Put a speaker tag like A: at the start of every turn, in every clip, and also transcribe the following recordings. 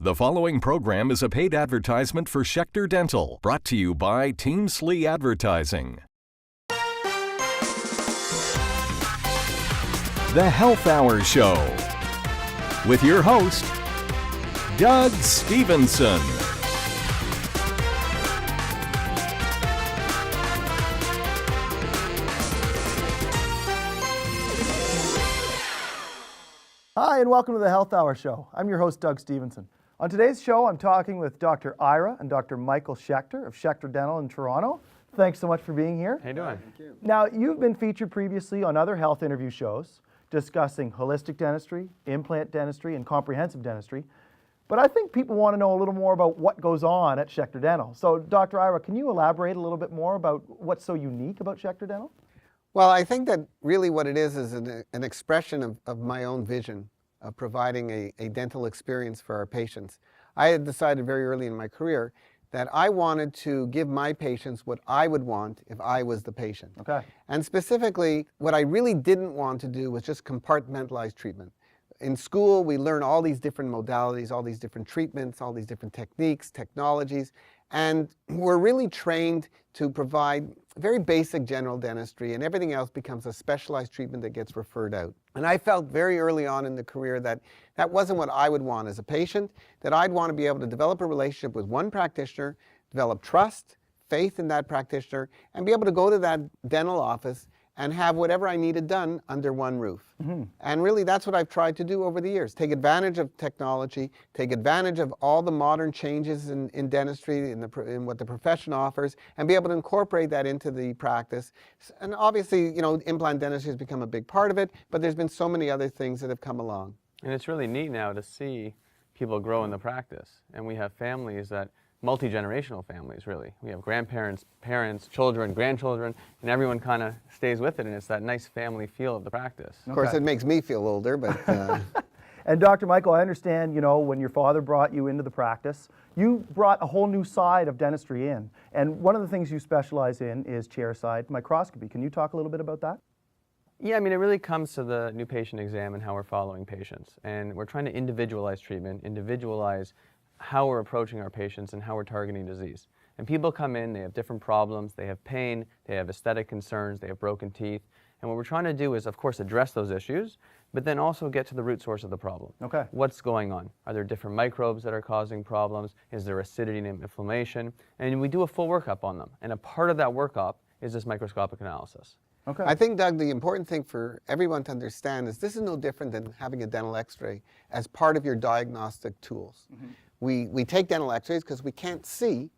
A: The following program is a paid advertisement for Schechter Dental, brought to you by Team SLE Advertising. The Health Hour Show, with your host, Doug Stevenson.
B: Hi, and welcome to the Health Hour Show. I'm your host, Doug Stevenson. On today's show, I'm talking with Dr. Ira and Dr. Michael Schechter of Schechter Dental in Toronto. Thanks so much for being here.
C: How you doing?
D: Thank you.
B: Now, you've been featured previously on other health interview shows discussing holistic dentistry, implant dentistry, and comprehensive dentistry. But I think people want to know a little more about what goes on at Schechter Dental. So, Dr. Ira, can you elaborate a little bit more about what's so unique about Schechter Dental?
D: Well, I think that really what it is an expression of my own vision of providing a dental experience for our patients. I had decided very early in my career that I wanted to give my patients what I would want if I was the patient.
B: Okay.
D: And specifically, what I really didn't want to do was just compartmentalize treatment. In school, we learn all these different modalities, all these different treatments, all these different techniques, technologies, and we're really trained to provide very basic general dentistry, and everything else becomes a specialized treatment that gets referred out. And I felt very early on in the career that that wasn't what I would want as a patient, that I'd want to be able to develop a relationship with one practitioner, develop trust, faith in that practitioner, and be able to go to that dental office and have whatever I needed done under one roof. Mm-hmm. And really that's what I've tried to do over the years. Take advantage of technology, take advantage of all the modern changes in dentistry, in what the profession offers, and be able to incorporate that into the practice. And obviously, you know, implant dentistry has become a big part of it, but there's been so many other things that have come along.
C: And it's really neat now to see people grow in the practice. And we have families that multi-generational families, really. We have grandparents, parents, children, grandchildren, and everyone kind of stays with it, and it's that nice family feel of the practice.
D: Of course, it makes me feel older, but...
B: And Dr. Michael, I understand, you know, when your father brought you into the practice, you brought a whole new side of dentistry in. And one of the things you specialize in is chairside microscopy. Can you talk a little bit about that?
C: Yeah, I mean, it really comes to the new patient exam and how we're following patients. And we're trying to individualize treatment, individualize how we're approaching our patients and how we're targeting disease. And people come in, they have different problems, they have pain, they have aesthetic concerns, they have broken teeth. And what we're trying to do is, of course, address those issues, but then also get to the root source of the problem.
B: Okay.
C: What's going on? Are there different microbes that are causing problems? Is there acidity and inflammation? And we do a full workup on them. And a part of that workup is this microscopic analysis.
B: Okay.
D: I think, Doug, the important thing for everyone to understand is this is no different than having a dental x-ray as part of your diagnostic tools. Mm-hmm. We take dental x-rays because we can't see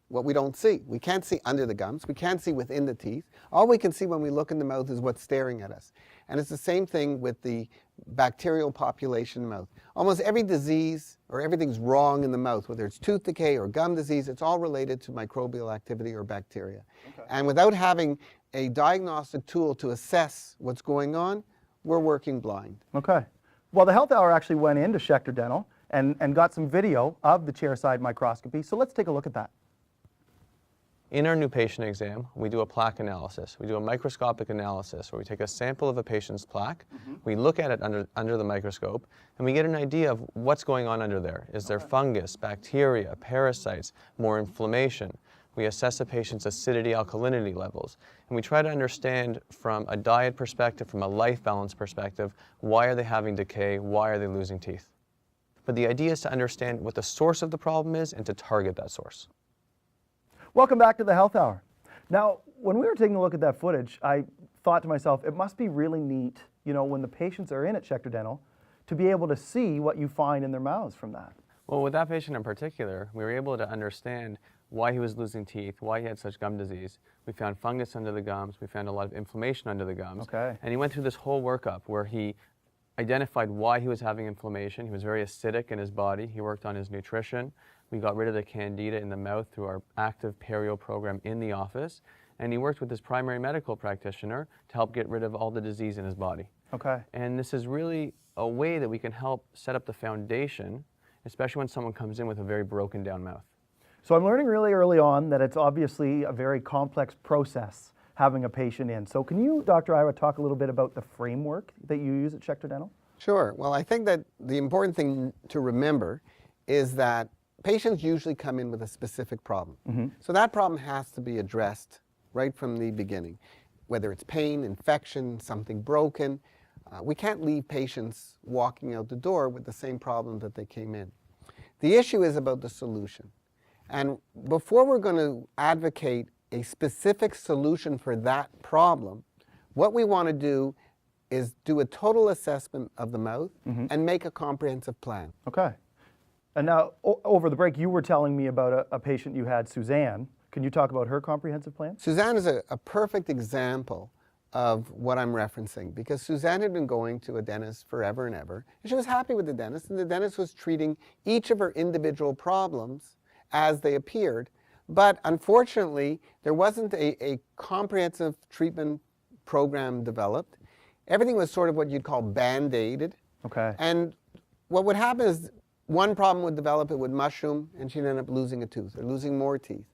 D: what we don't see. We can't see under the gums. We can't see within the teeth. All we can see when we look in the mouth is what's staring at us. And it's the same thing with the bacterial population in the mouth. Almost every disease or everything's wrong in the mouth, whether it's tooth decay or gum disease, it's all related to microbial activity or bacteria. Okay. And without having a diagnostic tool to assess what's going on, we're working blind.
B: Okay. Well, the Health Hour actually went into Schechter Dental and got some video of the chairside microscopy. So let's take a look at that.
C: In our new patient exam, we do a plaque analysis. We do a microscopic analysis where we take a sample of a patient's plaque, we look at it under the microscope, and we get an idea of what's going on under there. Is there fungus, bacteria, parasites, more inflammation? We assess a patient's acidity, alkalinity levels, and we try to understand from a diet perspective, from a life balance perspective, why are they having decay, why are they losing teeth? But the idea is to understand what the source of the problem is and to target that source.
B: Welcome back to the Health Hour. Now, when we were taking a look at that footage, I thought to myself, it must be really neat, you know, when the patients are in at Schechter Dental, to be able to see what you find in their mouths from that.
C: Well, with that patient in particular, we were able to understand why he was losing teeth, why he had such gum disease. We found fungus under the gums, we found a lot of inflammation under the gums.
B: Okay.
C: And he went through this whole workup where he identified why he was having inflammation. He was very acidic in his body. He worked on his nutrition. We got rid of the candida in the mouth through our active perio program in the office. And he worked with his primary medical practitioner to help get rid of all the disease in his body.
B: Okay.
C: And this is really a way that we can help set up the foundation, especially when someone comes in with a very broken down mouth.
B: So I'm learning really early on that it's obviously a very complex process having a patient in. So can you, Dr. Ira, talk a little bit about the framework that you use at Schechter Dental?
D: Sure. Well, I think that the important thing to remember is that patients usually come in with a specific problem. So that problem has to be addressed right from the beginning. Whether it's pain, infection, something broken, we can't leave patients walking out the door with the same problem that they came in. The issue is about the solution. And before we're going to advocate a specific solution for that problem, what we want to do is do a total assessment of the mouth and make a comprehensive plan.
B: Okay. And now, over the break, you were telling me about a patient you had, Suzanne. Can you talk about her comprehensive plan?
D: Suzanne is a perfect example of what I'm referencing, because Suzanne had been going to a dentist forever and ever, and she was happy with the dentist, and the dentist was treating each of her individual problems as they appeared. But unfortunately, there wasn't a comprehensive treatment program developed. Everything was sort of what you'd call band-aided.
B: Okay.
D: And what would happen is one problem would develop, it would mushroom, and she'd end up losing a tooth or losing more teeth.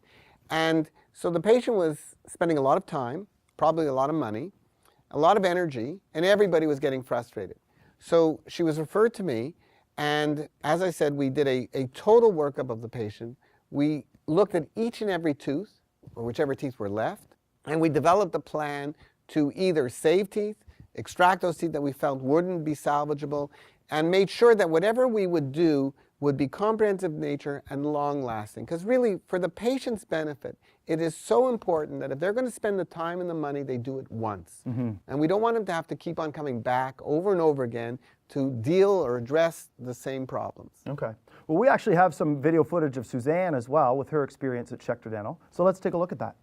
D: And so the patient was spending a lot of time, probably a lot of money, a lot of energy, and everybody was getting frustrated. So she was referred to me, and as I said, we did a total workup of the patient. We looked at each and every tooth, or whichever teeth were left, and we developed a plan to either save teeth, extract those teeth that we felt wouldn't be salvageable, and made sure that whatever we would do would be comprehensive in nature and long-lasting. Because really, for the patient's benefit, it is so important that if they're going to spend the time and the money, they do it once. And we don't want them to have to keep on coming back over and over again to deal or address the same problems.
B: Okay. Well, we actually have some video footage of Suzanne as well with her experience at Schechter Dental. So let's take a look at that.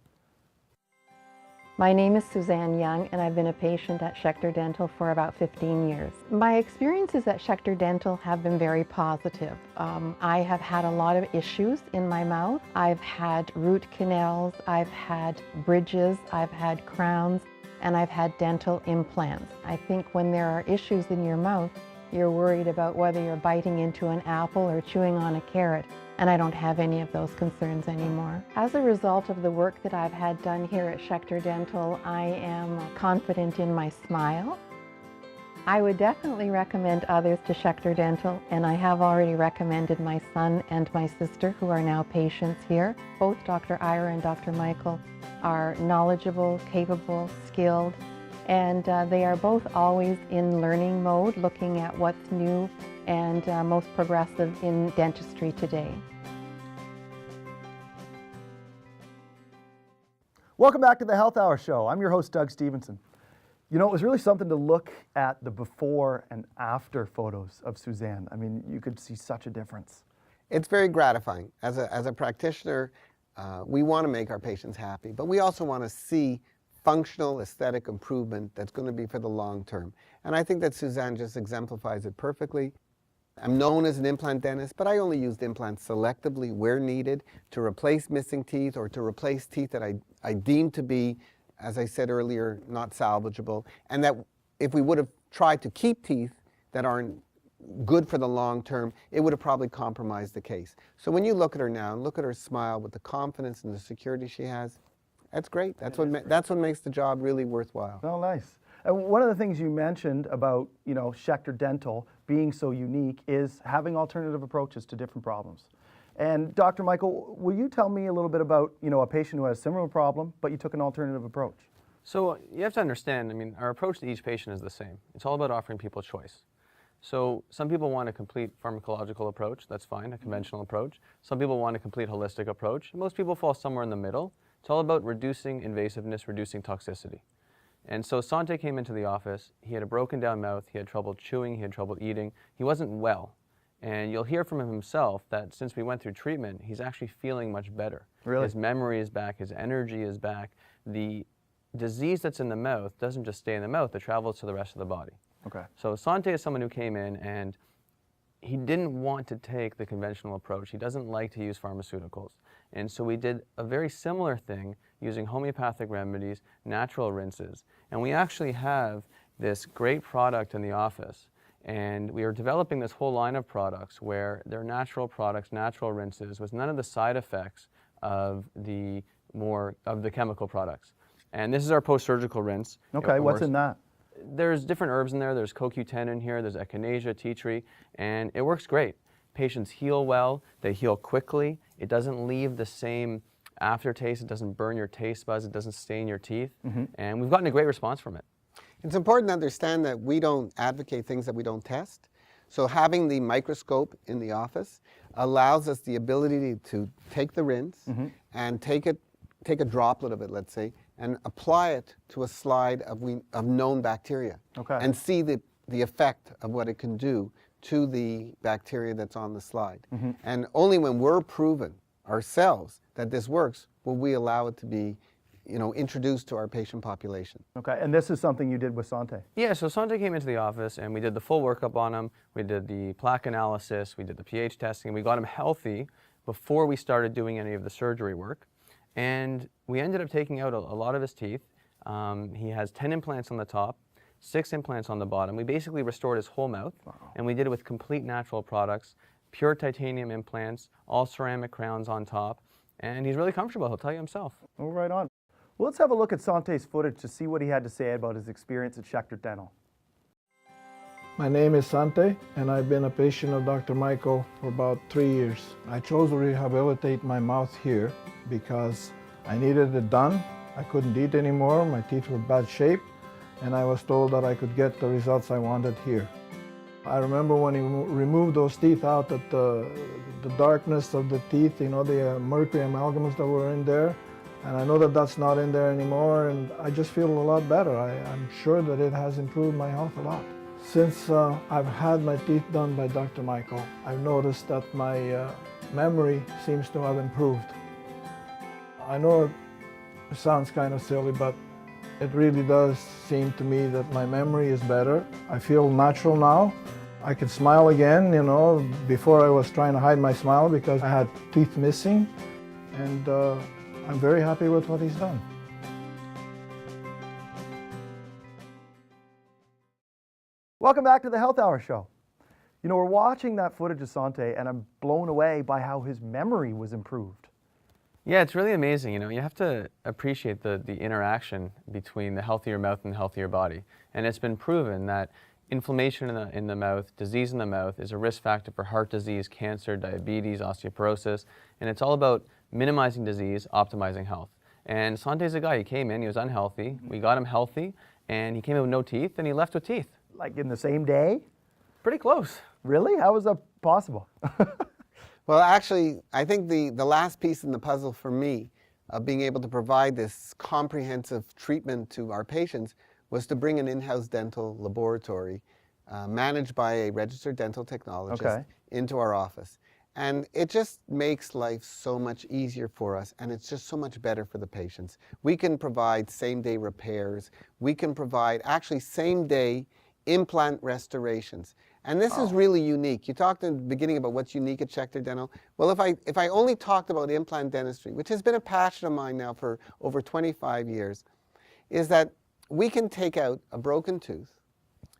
E: My name is Suzanne Young, and I've been a patient at Schechter Dental for about 15 years. My experiences at Schechter Dental have been very positive. I have had a lot of issues in my mouth. I've had root canals, I've had bridges, I've had crowns, and I've had dental implants. I think when there are issues in your mouth, you're worried about whether you're biting into an apple or chewing on a carrot. And I don't have any of those concerns anymore. As a result of the work that I've had done here at Schechter Dental, I am confident in my smile. I would definitely recommend others to Schechter Dental, and I have already recommended my son and my sister, who are now patients here. Both Dr. Ira and Dr. Michael are knowledgeable, capable, skilled, and they are both always in learning mode, looking at what's new and most progressive in dentistry today.
B: Welcome back to the Health Hour Show. I'm your host, Doug Stevenson. You know, it was really something to look at the before and after photos of Suzanne. I mean, you could see such a difference.
D: It's very gratifying. As a practitioner, we want to make our patients happy, but we also want to see functional aesthetic improvement that's going to be for the long term. And I think that Suzanne just exemplifies it perfectly. I'm known as an implant dentist, but I only used implants selectively where needed to replace missing teeth or to replace teeth that I deemed to be, as I said earlier, not salvageable. And that if we would have tried to keep teeth that aren't good for the long term, it would have probably compromised the case. So when you look at her now and look at her smile with the confidence and the security she has, that's great. That's what makes the job really worthwhile.
B: Oh, nice. And one of the things you mentioned about, you know, Schechter Dental being so unique is having alternative approaches to different problems. And Dr. Michael, will you tell me a little bit about, you know, a patient who has a similar problem, but you took an alternative approach?
C: So you have to understand, I mean, our approach to each patient is the same. It's all about offering people choice. So some people want a complete pharmacological approach, that's fine, a conventional approach. Some people want a complete holistic approach. Most people fall somewhere in the middle. It's all about reducing invasiveness, reducing toxicity. And so Sante came into the office, he had a broken down mouth, he had trouble chewing, he had trouble eating, he wasn't well. And you'll hear from him himself that since we went through treatment, he's actually feeling much better.
B: Really?
C: His memory is back, his energy is back. The disease that's in the mouth doesn't just stay in the mouth, it travels to the rest of the body.
B: Okay.
C: So Sante is someone who came in and he didn't want to take the conventional approach. He doesn't like to use pharmaceuticals. And so we did a very similar thing using homeopathic remedies, natural rinses. And we actually have this great product in the office. And we are developing this whole line of products where they're natural products, natural rinses, with none of the side effects of the chemical products. And this is our post-surgical rinse.
B: Okay, what's in that?
C: There's different herbs in there. There's CoQ10 in here, there's echinacea, tea tree, and it works great. Patients heal well, they heal quickly. It doesn't leave the same aftertaste, it doesn't burn your taste buds, it doesn't stain your teeth, and we've gotten a great response from it.
D: It's important to understand that we don't advocate things that we don't test. So having the microscope in the office allows us the ability to take the rinse and take a droplet of it, let's say, and apply it to a slide of known bacteria and see the effect of what it can do to the bacteria that's on the slide. And only when we're proven ourselves that this works will we allow it to be introduced to our patient population.
B: Okay, and this is something you did with Sante?
C: Yeah, so Sante came into the office and we did the full workup on him. We did the plaque analysis, we did the pH testing, we got him healthy before we started doing any of the surgery work. And we ended up taking out a lot of his teeth. He has 10 implants on the top, 6 implants on the bottom. We basically restored his whole mouth, and we did it with complete natural products, pure titanium implants, all ceramic crowns on top, and he's really comfortable, he'll tell you himself.
B: Oh, right on. Well, let's have a look at Sante's footage to see what he had to say about his experience at Schechter Dental.
F: My name is Sante, and I've been a patient of Dr. Michael for about 3 years. I chose to rehabilitate my mouth here because I needed it done. I couldn't eat anymore, my teeth were in bad shape, and I was told that I could get the results I wanted here. I remember when he removed those teeth out, that the darkness of the teeth, the mercury amalgams that were in there, and I know that that's not in there anymore, and I just feel a lot better. I'm sure that it has improved my health a lot. Since I've had my teeth done by Dr. Michael, I've noticed that my memory seems to have improved. I know it sounds kind of silly, but it really does seem to me that my memory is better. I feel natural now. I can smile again, Before I was trying to hide my smile because I had teeth missing, and I'm very happy with what he's done.
B: Welcome back to the Health Hour Show. We're watching that footage of Sante, and I'm blown away by how his memory was improved.
C: Yeah, it's really amazing. You have to appreciate the interaction between the healthier mouth and the healthier body. And it's been proven that inflammation in the mouth, disease in the mouth, is a risk factor for heart disease, cancer, diabetes, osteoporosis, and it's all about minimizing disease, optimizing health. And Sante's a guy, he came in, he was unhealthy, we got him healthy, and he came in with no teeth, and he left with teeth.
B: Like in the same day?
C: Pretty close.
B: Really? How was that possible?
D: Well, actually, I think the last piece in the puzzle for me of being able to provide this comprehensive treatment to our patients was to bring an in-house dental laboratory managed by a registered dental technologist into our office. And it just makes life so much easier for us, and it's just so much better for the patients. We can provide same-day repairs. We can provide actually same-day implant restorations. And this is really unique. You talked in the beginning about what's unique at Schechter Dental. Well, if I only talked about implant dentistry, which has been a passion of mine now for over 25 years, is that we can take out a broken tooth,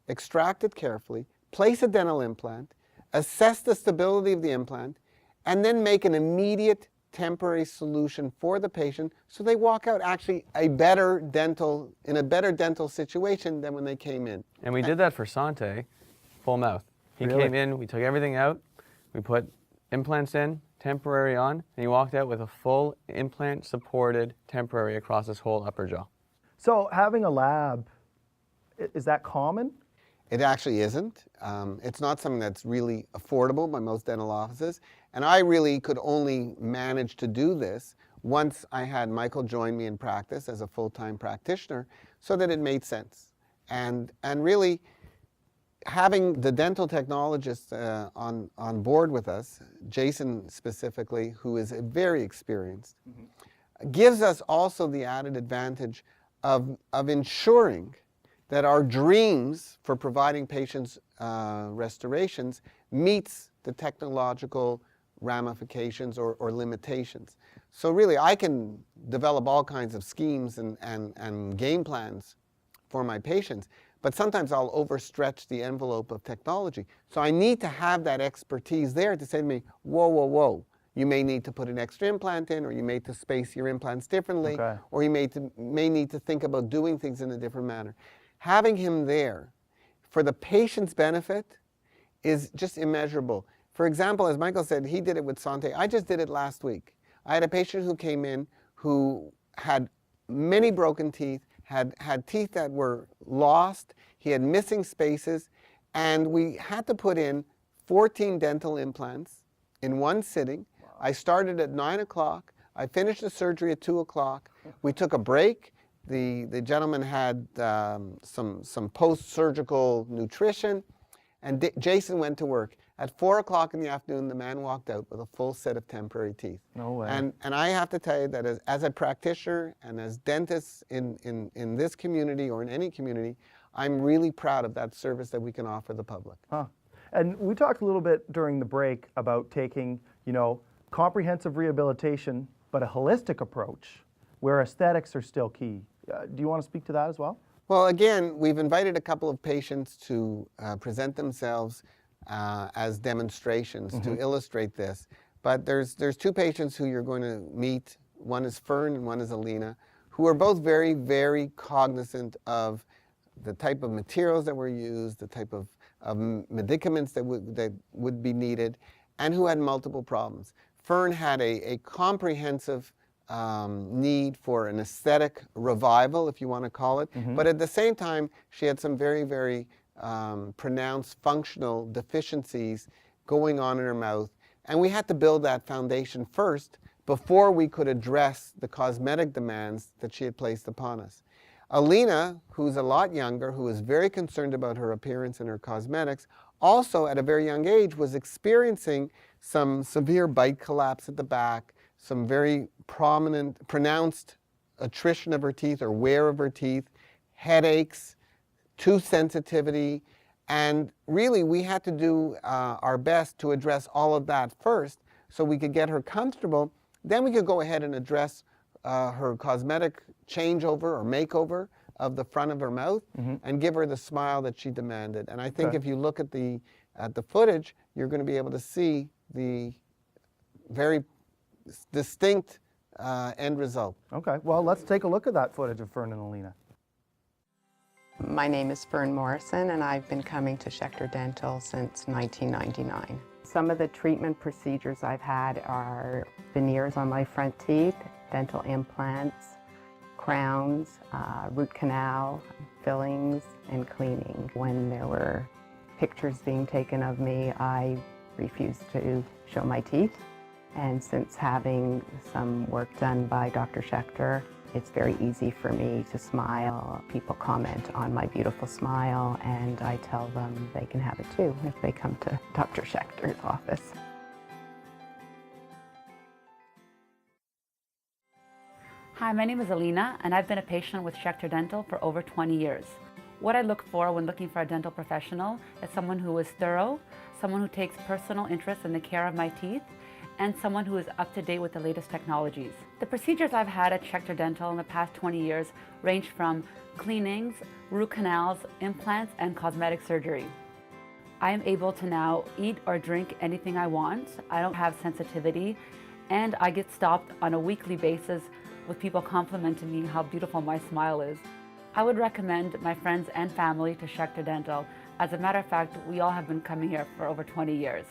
D: extract it carefully, place a dental implant, assess the stability of the implant, and then make an immediate temporary solution for the patient so they walk out actually in a better dental situation than when they came in.
C: And we did that for Sante, full mouth. He came in, we took everything out, we put implants in, temporary on, and he walked out with a full implant supported temporary across his whole upper jaw.
B: So having a lab, is that common?
D: It actually isn't. It's not something that's really affordable by most dental offices. And I really could only manage to do this once I had Michael join me in practice as a full-time practitioner so that it made sense. And really, having the dental technologist on board with us, Jason specifically, who is very experienced, gives us also the added advantage of ensuring that our dreams for providing patients restorations meets the technological ramifications or limitations. So really, I can develop all kinds of schemes and game plans for my patients, but sometimes I'll overstretch the envelope of technology. So I need to have that expertise there to say to me, whoa, whoa, whoa. You may need to put an extra implant in, or you may need to space your implants differently, or you may need to think about doing things in a different manner. Having him there for the patient's benefit is just immeasurable. For example, as Michael said, he did it with Sante. I just did it last week. I had a patient who came in who had many broken teeth, had teeth that were lost, he had missing spaces, and we had to put in 14 dental implants in one sitting. Wow. I started at 9 o'clock. I finished the surgery at 2 o'clock. We took a break. The gentleman had some post-surgical nutrition, and Jason went to work. At 4 o'clock in the afternoon, the man walked out with a full set of temporary teeth.
B: No way.
D: And I have to tell you that as a practitioner and as dentists in this community or in any community, I'm really proud of that service that we can offer the public.
B: Huh. And we talked a little bit during the break about taking, comprehensive rehabilitation, but a holistic approach where aesthetics are still key. Do you want to speak to that as well?
D: Well, again, we've invited a couple of patients to present themselves as demonstrations to illustrate this. But there's two patients who you're going to meet. One is Fern and one is Alina, who are both very, very cognizant of the type of materials that were used, the type of medicaments that would be needed, and who had multiple problems. Fern had a comprehensive need for an aesthetic revival, if you want to call it, but at the same time, she had some very, very pronounced functional deficiencies going on in her mouth, and we had to build that foundation first before we could address the cosmetic demands that she had placed upon us. Alina, who's a lot younger, who was very concerned about her appearance and her cosmetics, also at a very young age was experiencing some severe bite collapse at the back, some very pronounced attrition of her teeth or wear of her teeth, headaches, tooth sensitivity, and really we had to do our best to address all of that first so we could get her comfortable. Then we could go ahead and address her cosmetic changeover or makeover of the front of her mouth and give her the smile that she demanded. And I think if you look at the footage, you're going to be able to see the very distinct end result.
B: Okay, well, let's take a look at that footage of Fern and Alina.
E: My name is Fern Morrison, and I've been coming to Schechter Dental since 1999. Some of the treatment procedures I've had are veneers on my front teeth, dental implants, crowns, root canal, fillings, and cleaning. When there were pictures being taken of me, I refused to show my teeth. And since having some work done by Dr. Schechter, it's very easy for me to smile. People comment on my beautiful smile, and I tell them they can have it too if they come to Dr. Schechter's office.
G: Hi, my name is Alina, and I've been a patient with Schechter Dental for over 20 years. What I look for when looking for a dental professional is someone who is thorough, someone who takes personal interest in the care of my teeth, and someone who is up to date with the latest technologies. The procedures I've had at Schechter Dental in the past 20 years range from cleanings, root canals, implants, and cosmetic surgery. I am able to now eat or drink anything I want. I don't have sensitivity, and I get stopped on a weekly basis with people complimenting me how beautiful my smile is. I would recommend my friends and family to Schechter Dental. As a matter of fact, we all have been coming here for over 20 years.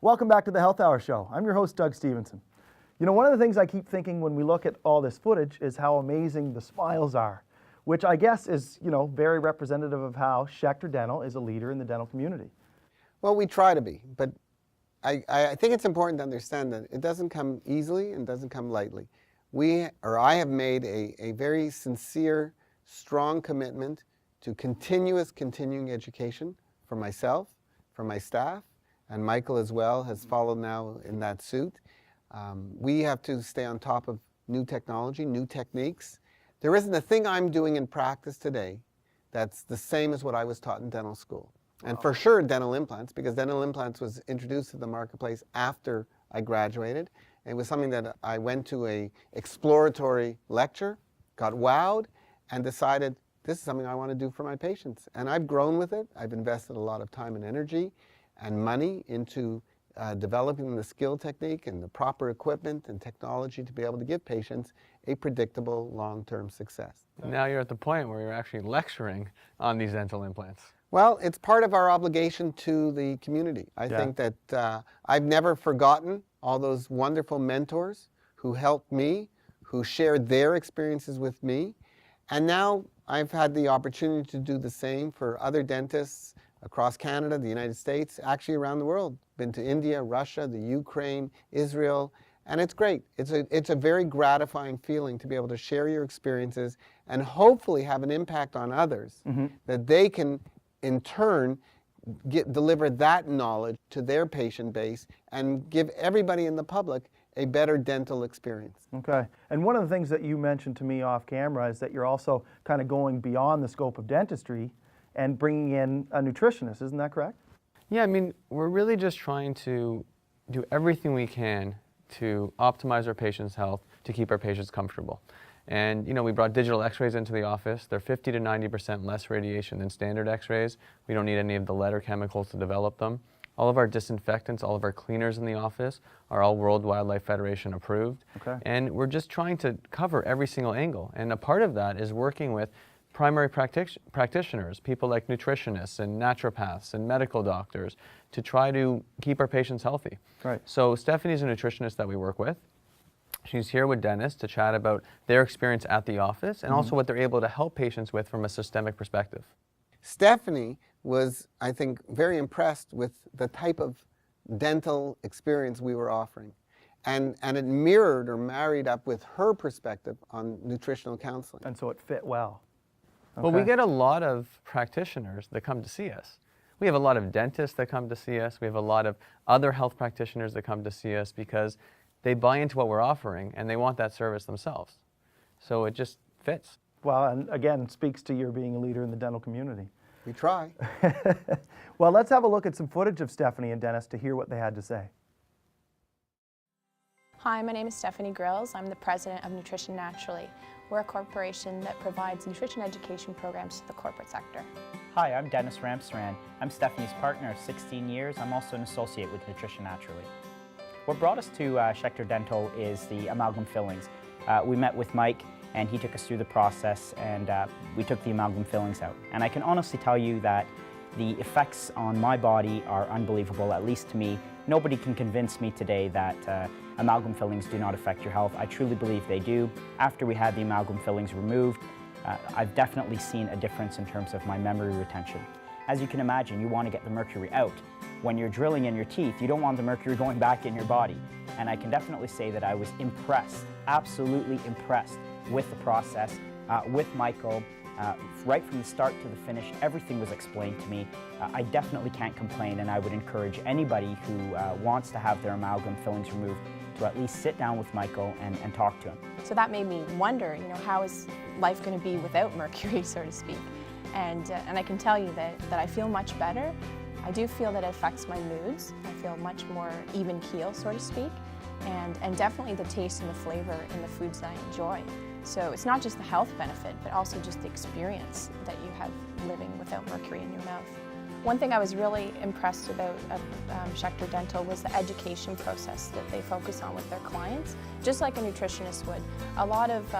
B: Welcome back to the Health Hour Show. I'm your host, Doug Stevenson. One of the things I keep thinking when we look at all this footage is how amazing the smiles are, which I guess is, very representative of how Schechter Dental is a leader in the dental community.
D: Well, we try to be, but I think it's important to understand that it doesn't come easily and doesn't come lightly. I have made a very sincere, strong commitment to continuing education for myself, for my staff, and Michael as well has followed now in that suit. We have to stay on top of new technology, new techniques. There isn't a thing I'm doing in practice today that's the same as what I was taught in dental school. And for sure dental implants, because dental implants was introduced to the marketplace after I graduated. It was something that I went to a exploratory lecture, got wowed, and decided this is something I want to do for my patients. And I've grown with it. I've invested a lot of time and energy and money into developing the skill technique and the proper equipment and technology to be able to give patients a predictable long-term success.
C: Now you're at the point where you're actually lecturing on these dental implants.
D: Well, it's part of our obligation to the community. I think that I've never forgotten all those wonderful mentors who helped me, who shared their experiences with me, and now I've had the opportunity to do the same for other dentists across Canada, the United States, actually around the world. Been to India, Russia, the Ukraine, Israel, and it's great. It's a very gratifying feeling to be able to share your experiences and hopefully have an impact on others, that they can in turn deliver that knowledge to their patient base and give everybody in the public a better dental experience.
B: Okay. And one of the things that you mentioned to me off camera is that you're also kind of going beyond the scope of dentistry and bringing in a nutritionist. Isn't that correct?
C: Yeah, I mean, we're really just trying to do everything we can to optimize our patients' health, to keep our patients comfortable. And, we brought digital x-rays into the office. They're 50 to 90% less radiation than standard x-rays. We don't need any of the lead or chemicals to develop them. All of our disinfectants, all of our cleaners in the office are all World Wildlife Federation approved.
B: Okay.
C: And we're just trying to cover every single angle. And a part of that is working with primary practitioners, people like nutritionists and naturopaths and medical doctors, to try to keep our patients healthy.
B: Right.
C: So Stephanie's a nutritionist that we work with. She's here with dentists to chat about their experience at the office and also what they're able to help patients with from a systemic perspective.
D: Stephanie was, I think, very impressed with the type of dental experience we were offering. And it mirrored or married up with her perspective on nutritional counseling.
B: And so it fit well.
C: Well, we
B: Okay.
C: get a lot of practitioners that come to see us. We have a lot of dentists that come to see us. We have a lot of other health practitioners that come to see us because they buy into what we're offering and they want that service themselves. So it just fits.
B: Well, and again, speaks to your being a leader in the dental community.
D: We try.
B: Well, let's have a look at some footage of Stephanie and Dennis to hear what they had to say.
H: Hi, my name is Stephanie Grills. I'm the president of Nutrition Naturally. We're a corporation that provides nutrition education programs to the corporate sector.
I: Hi, I'm Dennis Ramsrand. I'm Stephanie's partner of 16 years. I'm also an associate with Nutrition Naturally. What brought us to Schechter Dental is the amalgam fillings. We met with Mike and he took us through the process and we took the amalgam fillings out. And I can honestly tell you that the effects on my body are unbelievable, at least to me. Nobody can convince me today that amalgam fillings do not affect your health. I truly believe they do. After we had the amalgam fillings removed, I've definitely seen a difference in terms of my memory retention. As you can imagine, you want to get the mercury out. When you're drilling in your teeth, you don't want the mercury going back in your body. And I can definitely say that I was impressed, absolutely impressed with the process, with Michael. Right from the start to the finish, everything was explained to me. I definitely can't complain, and I would encourage anybody who wants to have their amalgam fillings removed to at least sit down with Michael and talk to him.
H: So that made me wonder, how is life going to be without mercury, so to speak? And I can tell you that I feel much better. I do feel that it affects my moods. I feel much more even keel, so to speak, and definitely the taste and the flavor in the foods that I enjoy. So it's not just the health benefit, but also just the experience that you have living without mercury in your mouth. One thing I was really impressed about Schechter Dental was the education process that they focus on with their clients, just like a nutritionist would. A lot of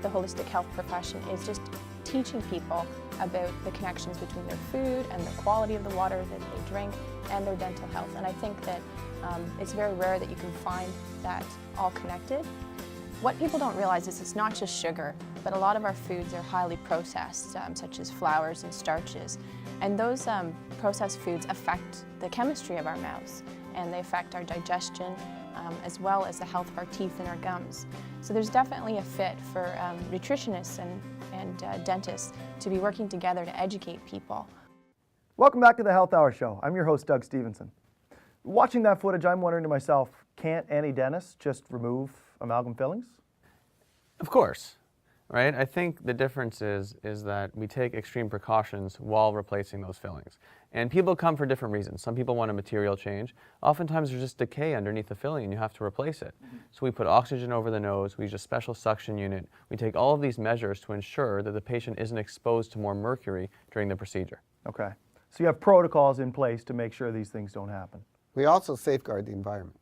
H: the holistic health profession is just teaching people about the connections between their food and the quality of the water that they drink and their dental health. And I think that it's very rare that you can find that all connected. What people don't realize is it's not just sugar, but a lot of our foods are highly processed, such as flours and starches. And those processed foods affect the chemistry of our mouths, and they affect our digestion, as well as the health of our teeth and our gums. So there's definitely a fit for nutritionists and dentists to be working together to educate people.
B: Welcome back to the Health Hour Show. I'm your host, Doug Stevenson. Watching that footage, I'm wondering to myself, can't any dentist just remove amalgam fillings?
C: Of course, right? I think the difference is that we take extreme precautions while replacing those fillings. And people come for different reasons. Some people want a material change. Oftentimes there's just decay underneath the filling and you have to replace it. So we put oxygen over the nose, we use a special suction unit. We take all of these measures to ensure that the patient isn't exposed to more mercury during the procedure.
B: Okay. So you have protocols in place to make sure these things don't happen.
D: We also safeguard the environment.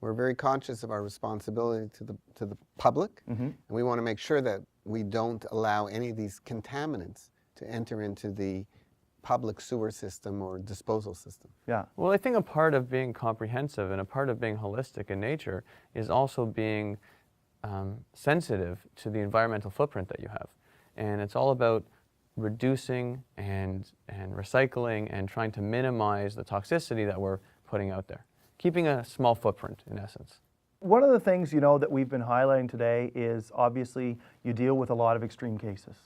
D: We're very conscious of our responsibility to the public, and we want to make sure that we don't allow any of these contaminants to enter into the public sewer system or disposal system.
B: Yeah.
C: Well, I think a part of being comprehensive and a part of being holistic in nature is also being sensitive to the environmental footprint that you have. And it's all about reducing and recycling and trying to minimize the toxicity that we're putting out there. Keeping a small footprint, in essence.
B: One of the things, that we've been highlighting today is obviously you deal with a lot of extreme cases.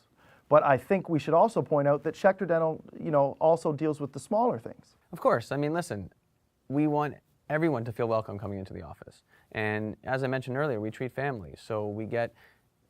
B: But I think we should also point out that Schechter Dental, also deals with the smaller things.
C: Of course. I mean, listen, we want everyone to feel welcome coming into the office. And as I mentioned earlier, we treat families. So we get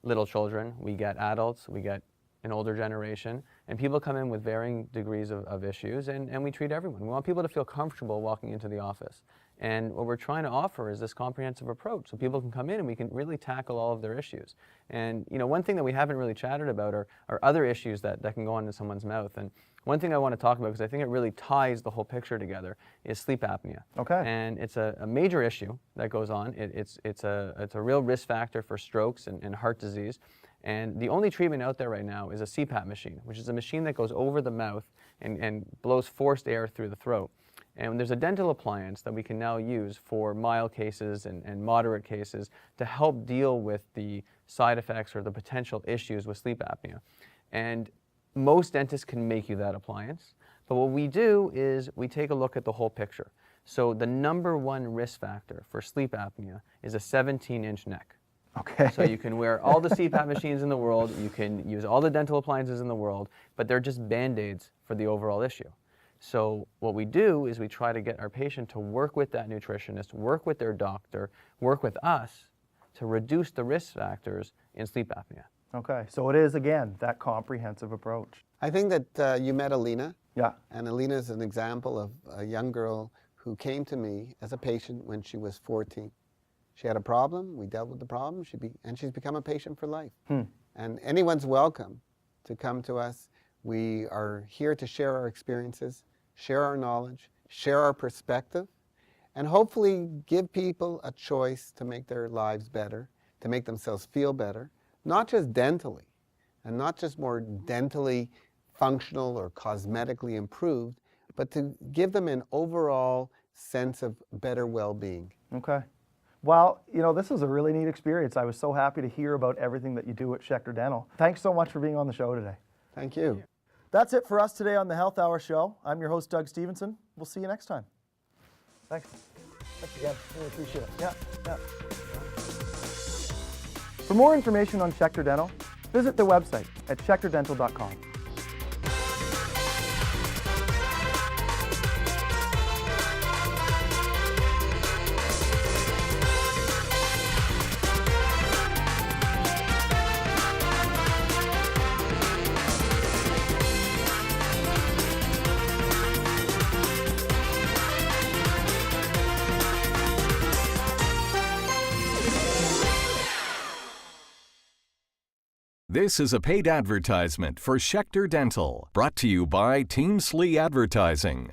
C: little children, we get adults, we get an older generation, and people come in with varying degrees of issues, and we treat everyone. We want people to feel comfortable walking into the office. And what we're trying to offer is this comprehensive approach, so people can come in and we can really tackle all of their issues. And one thing that we haven't really chatted about are other issues that can go on in someone's mouth. And one thing I want to talk about, because I think it really ties the whole picture together, is sleep apnea.
B: Okay.
C: And it's a major issue that goes on. It's a real risk factor for strokes and heart disease. And the only treatment out there right now is a CPAP machine, which is a machine that goes over the mouth and blows forced air through the throat. And there's a dental appliance that we can now use for mild cases and moderate cases to help deal with the side effects or the potential issues with sleep apnea. And most dentists can make you that appliance, but what we do is we take a look at the whole picture. So the number one risk factor for sleep apnea is a 17-inch neck.
B: Okay.
C: So you can wear all the CPAP machines in the world, you can use all the dental appliances in the world, but they're just Band-Aids for the overall issue. So what we do is we try to get our patient to work with that nutritionist, work with their doctor, work with us to reduce the risk factors in sleep apnea.
B: Okay, so it is, again, that comprehensive approach.
D: I think that you met Alina.
B: Yeah.
D: And Alina is an example of a young girl who came to me as a patient when she was 14. She had a problem, we dealt with the problem, and she's become a patient for life. And anyone's welcome to come to us. We are here to share our experiences, share our knowledge, share our perspective, and hopefully give people a choice to make their lives better, to make themselves feel better, not just dentally, and not just more dentally functional or cosmetically improved, but to give them an overall sense of better well-being.
B: Okay. Well, this is a really neat experience. I was so happy to hear about everything that you do at Schechter Dental. Thanks so much for being on the show today.
D: Thank you.
B: That's it for us today on the Health Hour Show. I'm your host, Doug Stevenson. We'll see you next time. Thanks. Thanks again. Really appreciate it. Yeah. For more information on Schechter Dental, visit their website at schechterdental.com.
A: This is a paid advertisement for Schechter Dental, brought to you by TV Advertising.